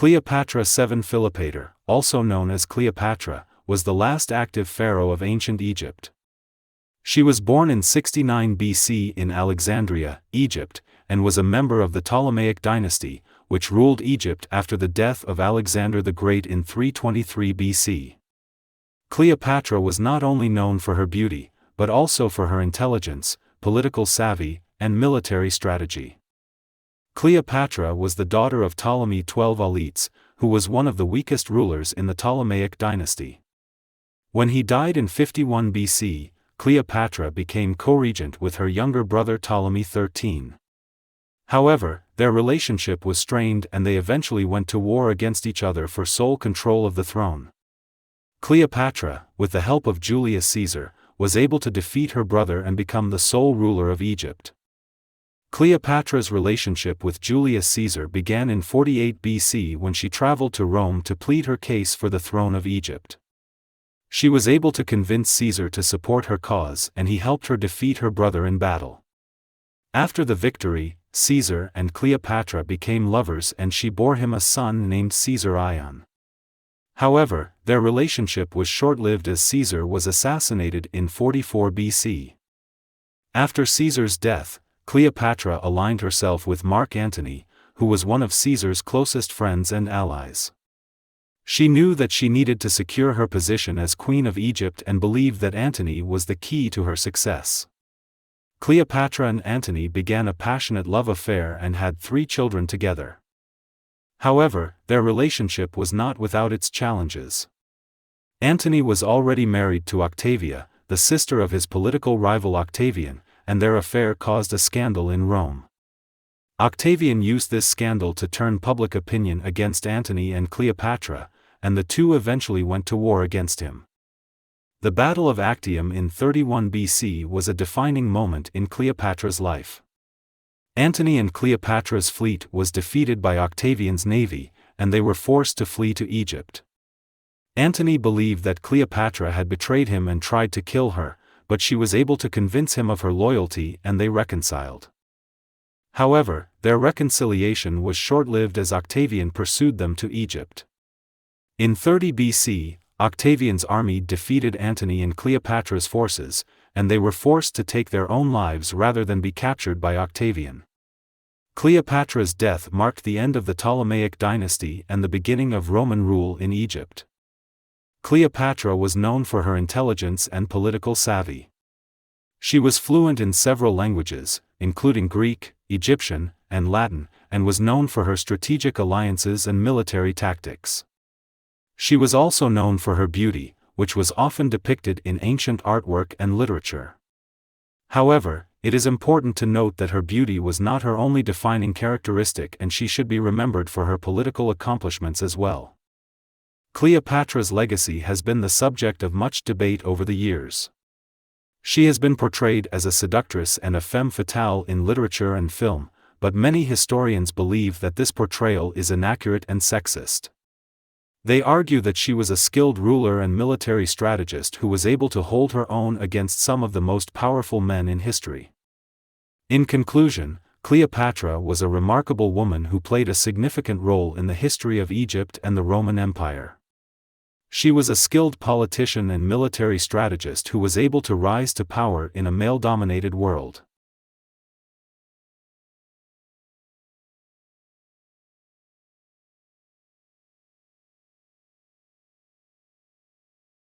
Cleopatra VII Philopator, also known as Cleopatra, was the last active pharaoh of ancient Egypt. She was born in 69 BC in Alexandria, Egypt, and was a member of the Ptolemaic dynasty, which ruled Egypt after the death of Alexander the Great in 323 BC. Cleopatra was not only known for her beauty, but also for her intelligence, political savvy, and military strategy. Cleopatra was the daughter of Ptolemy XII Auletes, who was one of the weakest rulers in the Ptolemaic dynasty. When he died in 51 BC, Cleopatra became co-regent with her younger brother Ptolemy XIII. However, their relationship was strained and they eventually went to war against each other for sole control of the throne. Cleopatra, with the help of Julius Caesar, was able to defeat her brother and become the sole ruler of Egypt. Cleopatra's relationship with Julius Caesar began in 48 BC when she traveled to Rome to plead her case for the throne of Egypt. She was able to convince Caesar to support her cause and he helped her defeat her brother in battle. After the victory, Caesar and Cleopatra became lovers and she bore him a son named Caesar Ion. However, their relationship was short-lived as Caesar was assassinated in 44 BC. After Caesar's death, Cleopatra aligned herself with Mark Antony, who was one of Caesar's closest friends and allies. She knew that she needed to secure her position as Queen of Egypt and believed that Antony was the key to her success. Cleopatra and Antony began a passionate love affair and had 3 children together. However, their relationship was not without its challenges. Antony was already married to Octavia, the sister of his political rival Octavian, and their affair caused a scandal in Rome. Octavian used this scandal to turn public opinion against Antony and Cleopatra, and the two eventually went to war against him. The Battle of Actium in 31 BC was a defining moment in Cleopatra's life. Antony and Cleopatra's fleet was defeated by Octavian's navy, and they were forced to flee to Egypt. Antony believed that Cleopatra had betrayed him and tried to kill her, but she was able to convince him of her loyalty and they reconciled. However, their reconciliation was short-lived as Octavian pursued them to Egypt. In 30 BC, Octavian's army defeated Antony and Cleopatra's forces, and they were forced to take their own lives rather than be captured by Octavian. Cleopatra's death marked the end of the Ptolemaic dynasty and the beginning of Roman rule in Egypt. Cleopatra was known for her intelligence and political savvy. She was fluent in several languages, including Greek, Egyptian, and Latin, and was known for her strategic alliances and military tactics. She was also known for her beauty, which was often depicted in ancient artwork and literature. However, it is important to note that her beauty was not her only defining characteristic and she should be remembered for her political accomplishments as well. Cleopatra's legacy has been the subject of much debate over the years. She has been portrayed as a seductress and a femme fatale in literature and film, but many historians believe that this portrayal is inaccurate and sexist. They argue that she was a skilled ruler and military strategist who was able to hold her own against some of the most powerful men in history. In conclusion, Cleopatra was a remarkable woman who played a significant role in the history of Egypt and the Roman Empire. She was a skilled politician and military strategist who was able to rise to power in a male-dominated world.